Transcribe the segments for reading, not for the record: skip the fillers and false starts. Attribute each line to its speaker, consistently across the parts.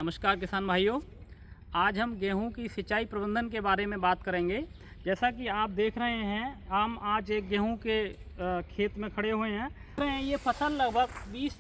Speaker 1: नमस्कार किसान भाइयों, आज हम गेहूं की सिंचाई प्रबंधन के बारे में बात करेंगे। जैसा कि आप देख रहे हैं, हम आज एक गेहूं के खेत में खड़े हुए हैं। ये फसल लगभग 20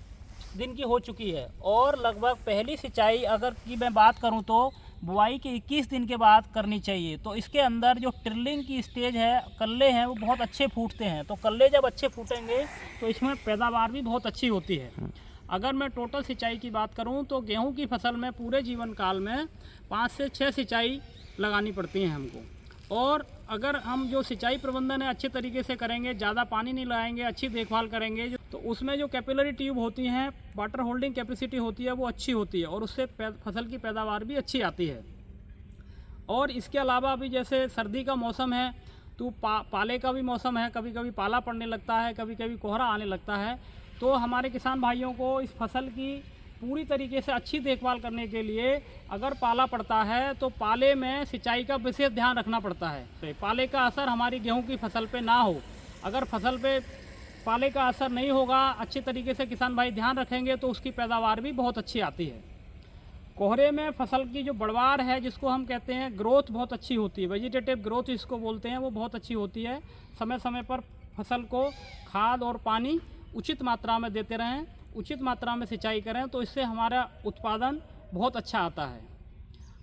Speaker 1: दिन की हो चुकी है और लगभग पहली सिंचाई अगर की मैं बात करूं तो बुआई के 21 दिन के बाद करनी चाहिए। तो इसके अंदर जो ट्रिलिंग की स्टेज है, कल्ले हैं वो बहुत अच्छे फूटते हैं। तो कल्ले जब अच्छे फूटेंगे तो इसमें पैदावार भी बहुत अच्छी होती है। अगर मैं टोटल सिंचाई की बात करूं तो गेहूं की फसल में पूरे जीवन काल में 5 से 6 सिंचाई लगानी पड़ती हैं हमको। और अगर हम जो सिंचाई प्रबंधन है अच्छे तरीके से करेंगे, ज़्यादा पानी नहीं लगाएंगे, अच्छी देखभाल करेंगे, तो उसमें जो कैपिलरी ट्यूब होती हैं, वाटर होल्डिंग कैपेसिटी होती है, वो अच्छी होती है और उससे फसल की पैदावार भी अच्छी आती है। और इसके अलावा अभी जैसे सर्दी का मौसम है तो पाले का भी मौसम है, कभी कभी पाला पड़ने लगता है, कभी कभी कोहरा आने लगता है। तो हमारे किसान भाइयों को इस फसल की पूरी तरीके से अच्छी देखभाल करने के लिए अगर पाला पड़ता है तो पाले में सिंचाई का विशेष ध्यान रखना पड़ता है। पाले का असर हमारी गेहूं की फसल पे ना हो। अगर फसल पे पाले का असर नहीं होगा, अच्छे तरीके से किसान भाई ध्यान रखेंगे तो उसकी पैदावार भी बहुत अच्छी आती है। कोहरे में फसल की जो बढ़वार है, जिसको हम कहते हैं ग्रोथ, बहुत अच्छी होती है। वेजिटेटिव ग्रोथ इसको बोलते हैं, वो बहुत अच्छी होती है। समय समय पर फसल को खाद और पानी उचित मात्रा में देते रहें, उचित मात्रा में सिंचाई करें तो इससे हमारा उत्पादन बहुत अच्छा आता है।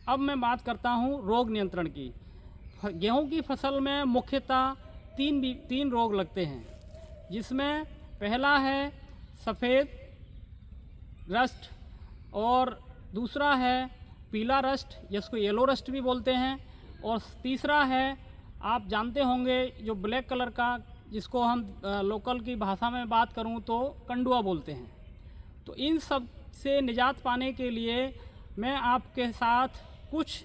Speaker 1: अब मैं बात करता हूँ रोग नियंत्रण की। गेहूं की फसल में मुख्यतः तीन रोग लगते हैं, जिसमें पहला है सफ़ेद रस्ट और दूसरा है पीला रस्ट, जिसको येलो रस्ट भी बोलते हैं, और तीसरा है आप जानते होंगे जो ब्लैक कलर का, जिसको हम लोकल की भाषा में बात करूं तो कंडुआ बोलते हैं। तो इन सब से निजात पाने के लिए मैं आपके साथ कुछ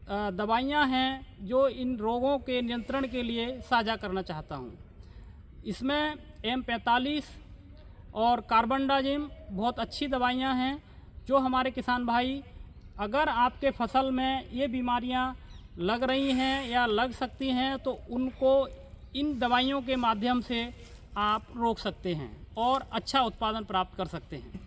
Speaker 1: दवाइयां हैं जो इन रोगों के नियंत्रण के लिए साझा करना चाहता हूं। इसमें M45 और कार्बनडाजिम बहुत अच्छी दवाइयां हैं जो हमारे किसान भाई, अगर आपके फसल में ये बीमारियां लग रही हैं या लग सकती हैं तो उनको इन दवाइयों के माध्यम से आप रोक सकते हैं और अच्छा उत्पादन प्राप्त कर सकते हैं।